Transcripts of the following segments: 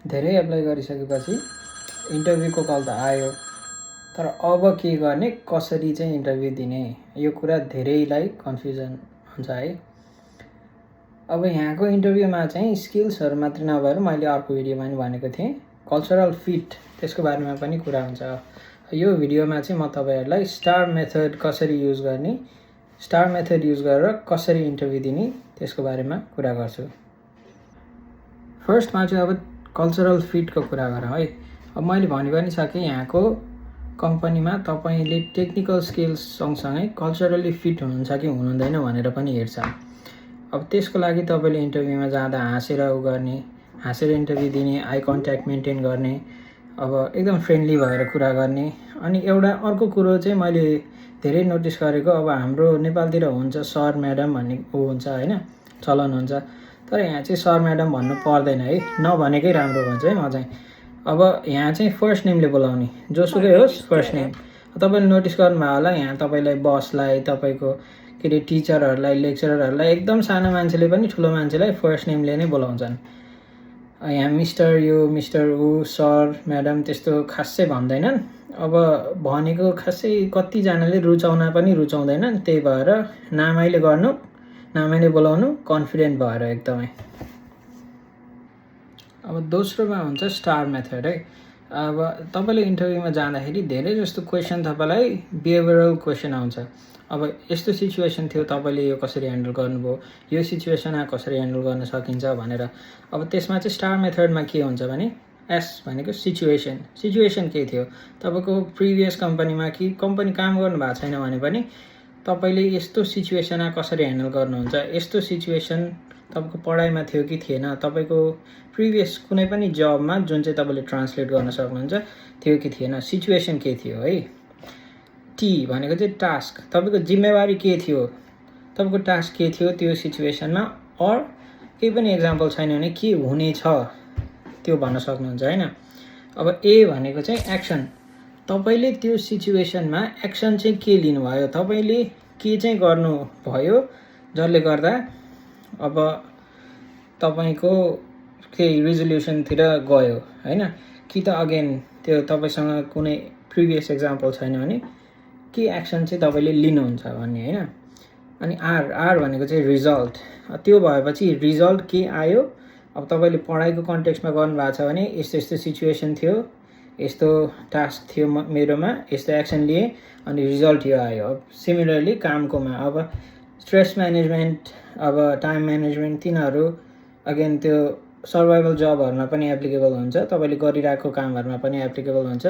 धेरै एप्लाई गरिसकेपछि इन्टरभ्यूको कल त आयो, तर अब के गर्ने, कसरी चाहिँ इन्टरभ्यू दिने, यो कुरा धेरैलाई कन्फ्युजन हुन्छ है। अब यहाँको इन्टरभ्यूमा चाहिँ स्किल्सहरू मात्रै नभएर मैले अर्को भिडियोमा पनि भनेको थिएँ कल्चरल फिट, त्यसको बारेमा पनि कुरा हुन्छ। यो भिडियोमा चाहिँ म तपाईँहरूलाई स्टार मेथड कसरी युज गर्ने, स्टार मेथड युज गरेर कसरी इन्टरभ्यू दिने त्यसको बारेमा कुरा गर्छु। फर्स्टमा चाहिँ अब कल्चरल फिटको कुरा गरौँ है। अब मैले भनि पनि सकेँ, यहाँको कम्पनीमा तपाईँले टेक्निकल स्किल्स सँगसँगै कल्चरली फिट हुनुहुन्छ कि हुनुहुँदैन भनेर पनि हेर्छ। अब त्यसको लागि तपाईँले इन्टरभ्यूमा जाँदा हाँसेर गर्ने, हाँसेर इन्टरभ्यू दिने, आई कन्ट्याक्ट मेन्टेन गर्ने, अब एकदम फ्रेन्डली भएर कुरा गर्ने। अनि एउटा अर्को कुरो चाहिँ मैले धेरै नोटिस गरेको, अब हाम्रो नेपालतिर हुन्छ सर म्याडम भन्ने हुन्छ होइन, चलन हुन्छ, तर यहाँ चाहिँ सर म्याडम भन्नु पर्दैन है, नभनेकै राम्रो भन्छ है म चाहिँ। अब यहाँ चाहिँ फर्स्ट नेमले बोलाउने, जोसुकै होस् फर्स्ट नेम। तपाईँले नोटिस गर्नुभयो होला, यहाँ तपाईँलाई बसलाई, तपाईँको के अरे टिचरहरूलाई, लेक्चररहरूलाई, एकदम सानो मान्छेले पनि ठुलो मान्छेलाई फर्स्ट नेमले नै बोलाउँछन्। यहाँ मिस्टर, यो मिस्टर, ऊ, सर, म्याडम त्यस्तो खासै भन्दैनन्। अब भनेको खासै कतिजनाले रुचाउन पनि रुचाउँदैनन्, त्यही भएर नामैले गर्नु, नामैले बोलाउनु, कन्फिडेन्ट भएर एकदमै। अब दोस्रोमा हुन्छ स्टार मेथड है। अब तपाईँले इन्टरभ्यूमा जाँदाखेरि धेरै जस्तो क्वेसन तपाईँलाई बिहेभियरल क्वेसन आउँछ। अब यस्तो सिचुएसन थियो, तपाईँले यो कसरी ह्यान्डल गर्नुभयो, यो सिचुएसनमा कसरी ह्यान्डल गर्न सकिन्छ भनेर। अब त्यसमा चाहिँ स्टार मेथडमा के हुन्छ भने, एस भनेको सिचुएसन, सिचुएसन के थियो, तपाईँको प्रिभियस कम्पनीमा कि कम्पनी काम गर्नु भएको छैन भने पनि तपाईँले यस्तो सिचुएसनमा कसरी ह्यान्डल गर्नुहुन्छ, यस्तो सिचुएसन तपाईँको पढाइमा थियो कि थिएन, तपाईँको प्रिभियस कुनै पनि जबमा जुन चाहिँ तपाईँले ट्रान्सलेट गर्न सक्नुहुन्छ थियो कि थिएन, सिचुएसन के थियो है। टी भनेको चाहिँ टास्क, तपाईँको जिम्मेवारी के थियो, तपाईँको टास्क के थियो त्यो सिचुएसनमा, अर केही पनि इक्जाम्पल छैन भने के हुनेछ त्यो भन्न सक्नुहुन्छ होइन। अब ए भनेको चाहिँ एक्सन, तपाईँले त्यो सिचुएसनमा एक्सन चाहिँ के लिनुभयो, तपाईँले के चाहिँ गर्नुभयो जसले गर्दा अब तपाईँको केही रिजोल्युसनतिर गयो होइन, कि त अगेन त्यो तपाईँसँग कुनै प्रिभियस इक्जाम्पल छैन भने के एक्सन चाहिँ तपाईँले लिनुहुन्छ भन्ने होइन। अनि आर भनेको चाहिँ रिजल्ट, त्यो भएपछि रिजल्ट के आयो, अब तपाईँले पढाइको कन्टेक्स्टमा गर्नुभएको छ भने यस्तो यस्तो सिचुएसन थियो, यस्तो टास्क थियो मेरोमा, यस्तो एक्सन लिएँ अनि रिजल्ट यो आयो। अब सिमिलरली कामकोमा अब स्ट्रेस म्यानेजमेन्ट, अब टाइम म्यानेजमेन्ट, तिनीहरू अगेन त्यो सर्भाइभल जबहरूमा पनि एप्लिकेबल हुन्छ, तपाईँले गरिरहेको कामहरूमा पनि एप्लिकेबल हुन्छ।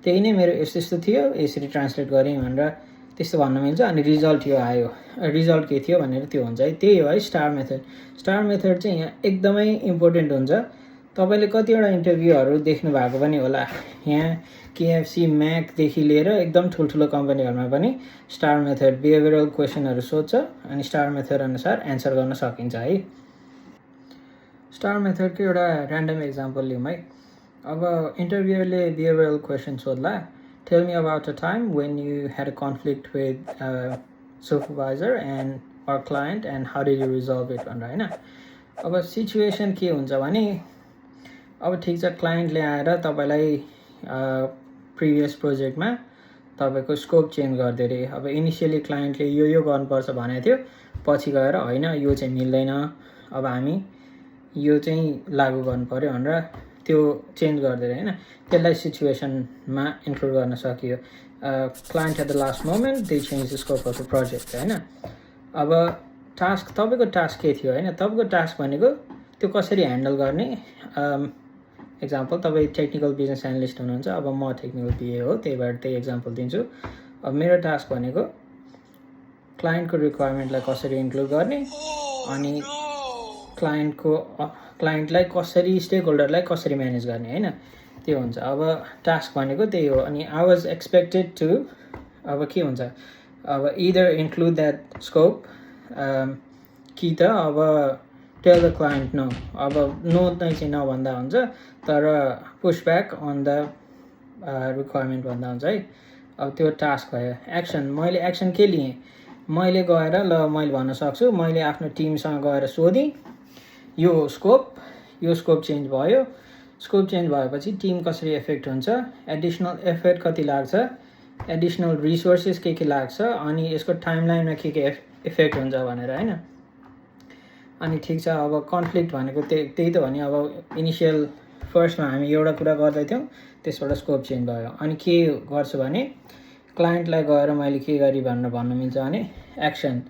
त्यही नै मेरो यस्तो यस्तो थियो, यसरी ट्रान्सलेट गरेँ भनेर त्यस्तो भन्न मिल्छ। अनि रिजल्ट यो आयो, रिजल्ट के थियो भनेर त्यो हुन्छ है, त्यही हो है स्टार मेथड। स्टार मेथड चाहिँ यहाँ एकदमै इम्पोर्टेन्ट हुन्छ। तपाईँले कतिवटा इन्टरभ्यूहरू देख्नु भएको पनि होला, यहाँ केएफसी, म्याकदेखि लिएर एकदम ठुल्ठुलो कम्पनीहरूमा पनि स्टार मेथड बिहेभियरल क्वेसनहरू सोध्छ अनि स्टार मेथड अनुसार एन्सर गर्न सकिन्छ है। स्टार मेथडको एउटा ऱ्यान्डम इक्जाम्पल लिउँ है। अब इन्टरभ्यूले बिहेभियरल क्वेसन सोध्ला, tell me about a time when you had a conflict with supervisor and or client and how did you resolve it भनेर होइन। अब सिचुएसन के हुन्छ भने, अब ठिक छ, क्लायन्टले आएर तपाईँलाई प्रिभियस प्रोजेक्टमा तपाईँको स्कोप चेन्ज गरिदियो अरे। अब इनिसियली क्लायन्टले यो गर्नुपर्छ भनेको थियो, पछि गएर होइन यो चाहिँ मिल्दैन, अब हामी यो चाहिँ लागू गर्नु पऱ्यो भनेर त्यो चेन्ज गरिदियो होइन, त्यसलाई सिचुएसनमा इन्क्लुड गर्न सकियो। Client at the last moment they change the scope of the project होइन। अब टास्क, तपाईँको टास्क के थियो होइन, तपाईँको टास्क भनेको त्यो कसरी ह्यान्डल गर्ने। इक्जाम्पल, तपाईँ टेक्निकल बिजनेस एनालिस्ट हुनुहुन्छ, अब म टेक्निकल बिए हो, त्यही भएर त्यही इक्जाम्पल दिन्छु। अब मेरो टास्क भनेको क्लायन्टको रिक्वायरमेन्टलाई कसरी इन्क्लुड गर्ने अनि क्लायन्टलाई कसरी, स्टेक होल्डरलाई कसरी म्यानेज गर्ने होइन, त्यो हुन्छ। अब टास्क भनेको त्यही हो। अनि आई वाज एक्सपेक्टेड टु, अब के हुन्छ, अब इदर इन्क्लुड द्याट स्कोप कि त अब टेल द क्लायन्ट नो, अब नो चाहिँ नभन्दा हुन्छ, तर पुस ब्याक अन द रिक्वायरमेन्ट भन्दा हुन्छ है। अब त्यो टास्क भयो। एक्सन, मैले एक्सन के लिएँ, मैले गएर ल मैले भन्न सक्छु, मैले आफ्नो टिमसँग गएर सोधेँ यो स्कोप चेन्ज भयो, स्कोप चेन्ज भएपछि टिम कसरी एफेक्ट हुन्छ, एडिसनल एफर्ट कति लाग्छ, एडिसनल रिसोर्सेस के लाग्छ, अनि यसको टाइमलाइनमा के इफेक्ट हुन्छ भनेर हैन। अनि ठिक छ, अब कन्फ्लिक्ट भनेको त्यही त हो नि। अब इनिसियल फर्स्टमा हामी एउटा कुरा गर्दै थियौँ, त्यसबाट स्कोप चेन्ज भयो। अनि के गर्छु भने क्लाइन्टलाई गएर मैले के गरी भन्नु मिल्छ भने action,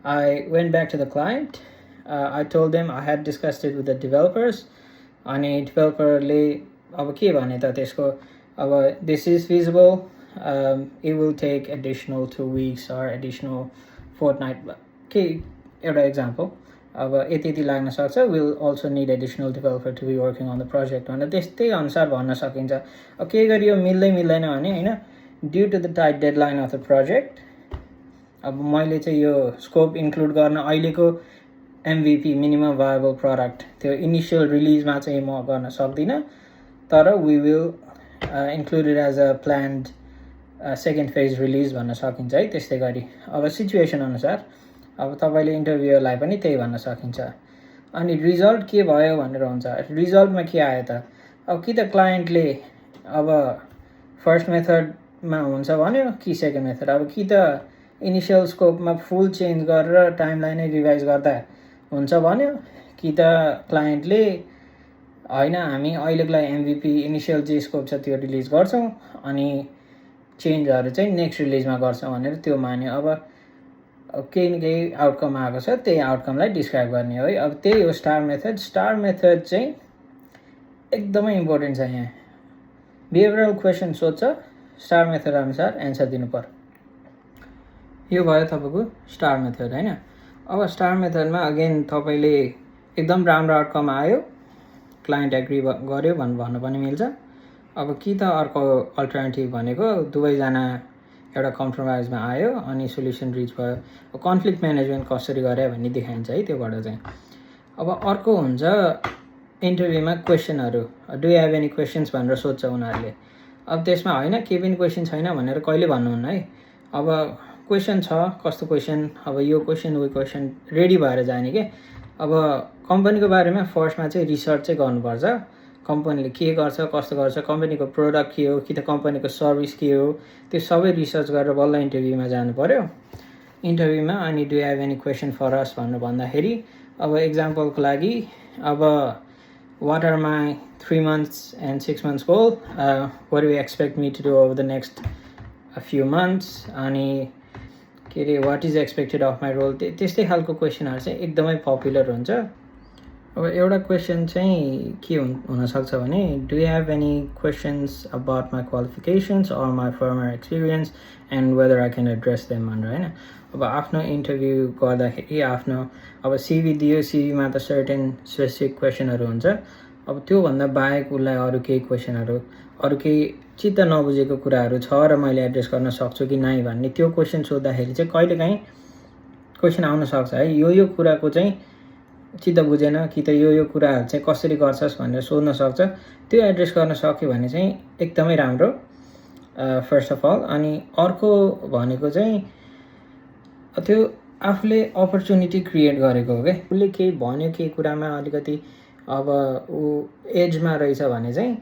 I went back to the client, I told them I had discussed it with the developers. अनि डेभलपरले अब के भने त त्यसको अब this is feasible, it will take additional 2 weeks or additional fortnight, के एउटा एक्जाम्पल, अब यति लाग्न सक्छ, will also need additional developer to be working on the project भनेर त्यस्तै अनुसार भन्न सकिन्छ। अब के गरी यो मिल्दैन भने होइन, due to the tight deadline of the project अब मैले चाहिँ यो स्कोप इन्क्लुड गर्न अहिलेको MVP मिनिमम भायबल प्रडक्ट त्यो इनिसियल रिलिजमा चाहिँ म गर्न सक्दिनँ, तर we will include it as a planned second phase release भन्न सकिन्छ है। त्यस्तै गरी अब सिचुएसन अनुसार अब तपाईँले इन्टरभ्यूलाई पनि त्यही भन्न सकिन्छ। अनि रिजल्ट के भयो भनेर हुन्छ, रिजल्टमा के आयो त, अब कि त क्लाइन्टले अब फर्स्ट मेथडमा हुन्छ भन्यो कि सेकेन्ड मेथड, अब कि त इनिसियल स्कोपमा फुल चेन्ज गरेर टाइमलाई नै रिभाइज गर्दा हुन्छ भन्यो, कि त क्लाइन्टले होइन हामी अहिलेको लागि MVP इनिसियल जे स्कोप छ त्यो रिलिज गर्छौँ अनि चेन्जहरू चाहिँ नेक्स्ट रिलिजमा गर्छौँ भनेर त्यो मान्यो। अब केही न केही आउटकम आएको छ, त्यही आउटकमलाई डिस्क्राइब गर्ने है। अब त्यही हो स्टार मेथड। स्टार मेथड चाहिँ एकदमै इम्पोर्टेन्ट छ यहाँ। बिहेभियरल क्वेसन सोध्छ, स्टार मेथड अनुसार एन्सर दिनु पर्यो। यो भयो तपाईँको स्टार मेथड होइन। अब स्टार मेथडमा अगेन तपाईँले एकदम राम्रो आउटकम आयो, क्लाइन्ट एग्री गर्यो भन्नु पनि मिल्छ। अब कि त अर्को अल्टरनेटिभ भनेको दुवैजना एउटा कम्प्रोमाइजमा आयो अनि सोल्युसन रिच भयो। कन्फ्लिक्ट म्यानेजमेन्ट कसरी गरे भन्ने देखाइन्छ है त्योबाट चाहिँ। अब अर्को हुन्छ इन्टरभ्यूमा क्वेसनहरू, do you have any questions भनेर सोध्छ उनीहरूले। अब त्यसमा होइन केही पनि क्वेसन छैन भनेर कहिले भन्नुहुन्न है। अब क्वेसन छ, कस्तो क्वेसन, अब यो क्वेसन उयो क्वेसन रेडी भएर जाने के। अब कम्पनीको बारेमा फर्स्टमा चाहिँ रिसर्च चाहिँ गर्नुपर्छ, कम्पनीले के गर्छ कस्तो गर्छ, कम्पनीको प्रोडक्ट के हो कि त कम्पनीको सर्भिस के हो, त्यो सबै रिसर्च गरेर बल्ल इन्टरभ्यूमा जानु पर्यो। इन्टरभ्यूमा अनि do have any question for us भनेर भन्दाखेरि अब इक्जाम्पलको लागि अब what are my 3 months and 6 months goal, what do you expect me to do over the next few months, अनि के अरे what is expected of my role, त्यस्तै खालको क्वेसनहरू चाहिँ एकदमै पपुलर हुन्छ। अब एउटा क्वेसन चाहिँ के हुनसक्छ भने do you have any questions about my qualifications or my former experience and whether I can address them भनेर होइन। अब आफ्नो इन्टरभ्यू गर्दाखेरि आफ्नो अब सिभी दियो, सिभीमा त सर्टेन स्पेसिफिक क्वेसनहरू हुन्छ। अब त्योभन्दा बाहेक उसलाई अरू केही क्वेसनहरू, अरू केही चित्त नबुझेको कुराहरू छ र मैले एड्रेस गर्न सक्छु कि नै भन्ने त्यो क्वेसन सोद्धाखेरि चाहिँ कहिलेकाहीँ क्वेसन आउन सक्छ है, यो कुराको चाहिँ चित्त बुझेन कि त यो कुराहरू चाहिँ कसरी गर्छस् भनेर सोध्न सक्छ। त्यो एड्रेस गर्न सक्यो भने चाहिँ एकदमै राम्रो फर्स्ट अफ अल। अनि अर्को भनेको चाहिँ त्यो आफूले अपर्च्युनिटी क्रिएट गरेको हो क्या। उसले केही भन्यो केही कुरामा अलिकति अब ऊ एजमा रहेछ भने चाहिँ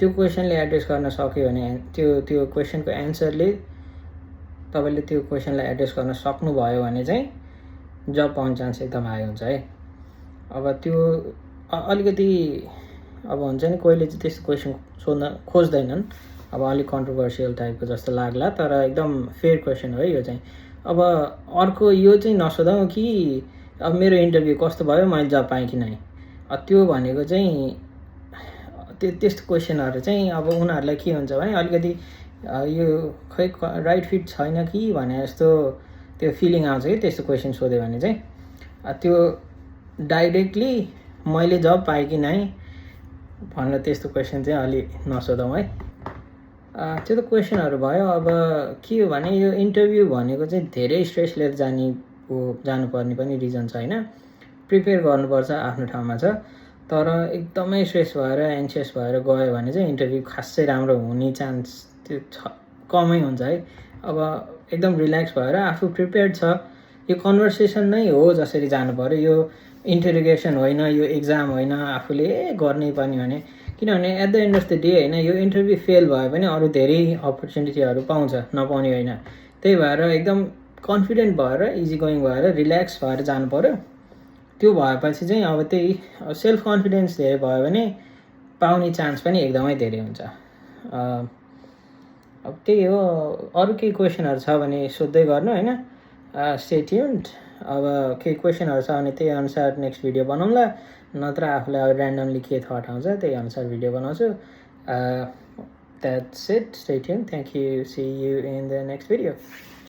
त्यो क्वेसनले एड्रेस गर्न सक्यो भने त्यो क्वेसनको एन्सरले तपाईँले त्यो क्वेसनलाई एड्रेस गर्न सक्नुभयो भने चाहिँ जब पाउने चान्स एकदम हाई हुन्छ है। अब त्यो अलिकति अब हुन्छ नि कोहीले चाहिँ त्यस्तो क्वेसन सोध्न खोज्दैनन्, अब अलिक कन्ट्रोभर्सियल टाइपको जस्तो लाग्ला, तर एकदम फेयर क्वेसन हो है यो चाहिँ। अब अर्को यो चाहिँ नसोधौँ कि अब मेरो इन्टरभ्यू कस्तो भयो, मैले जब पाएँ कि नै, त्यो भनेको चाहिँ त्यस्तो क्वेसनहरू चाहिँ अब उनीहरूलाई के हुन्छ भने अलिकति यो खै राइट फिट छैन कि भने जस्तो त्यो फिलिङ आउँछ कि त्यस्तो क्वेसन सोध्यो भने चाहिँ। त्यो डाइरेक्टली मैले जब पाएँ कि नै भनेर त्यस्तो क्वेसन चाहिँ अलि नसोधौँ है। त्यो त क्वेसनहरू भयो। अब के हो भने यो इन्टरभ्यू भनेको चाहिँ धेरै स्ट्रेस लिएर जानुपर्ने पनि रिजन छ होइन। प्रिपेयर गर्नुपर्छ आफ्नो ठाउँमा छ, तर एकदमै स्ट्रेस भएर एन्सियस भएर गयो भने चाहिँ इन्टरभ्यू खासै राम्रो हुने चान्स त्यो कमै हुन्छ है। अब एकदम रिल्याक्स भएर आफू प्रिपेयर्ड छ यो कन्भर्सेसन नै हो जसरी जानु पऱ्यो, यो इन्टरोगेसन होइन, यो एक्जाम होइन आफूले गर्नै पर्ने भने। किनभने at the end of the day होइन, यो इन्टरभ्यू फेल भयो भने अरू धेरै अपर्च्युनिटीहरू पाउँछ, नपाउने होइन। त्यही भएर एकदम कन्फिडेन्ट भएर, इजी गोइङ भएर, रिल्याक्स भएर जानु पऱ्यो। त्यो भएपछि चाहिँ अब त्यही सेल्फ कन्फिडेन्स धेरै भयो भने पाउने चान्स पनि एकदमै धेरै हुन्छ। अब त्यही हो, अरू केही क्वेसनहरू छ भने सोध्दै गर्नु होइन। Stay tuned. अब केही क्वेसनहरू छ भने त्यही अनुसार नेक्स्ट भिडियो बनाउँला, नत्र आफूलाई अब ऱ्यान्डमली के थट आउँछ त्यही अनुसार भिडियो बनाउँछु। That's it, stay tuned, thank you, see you in the next video.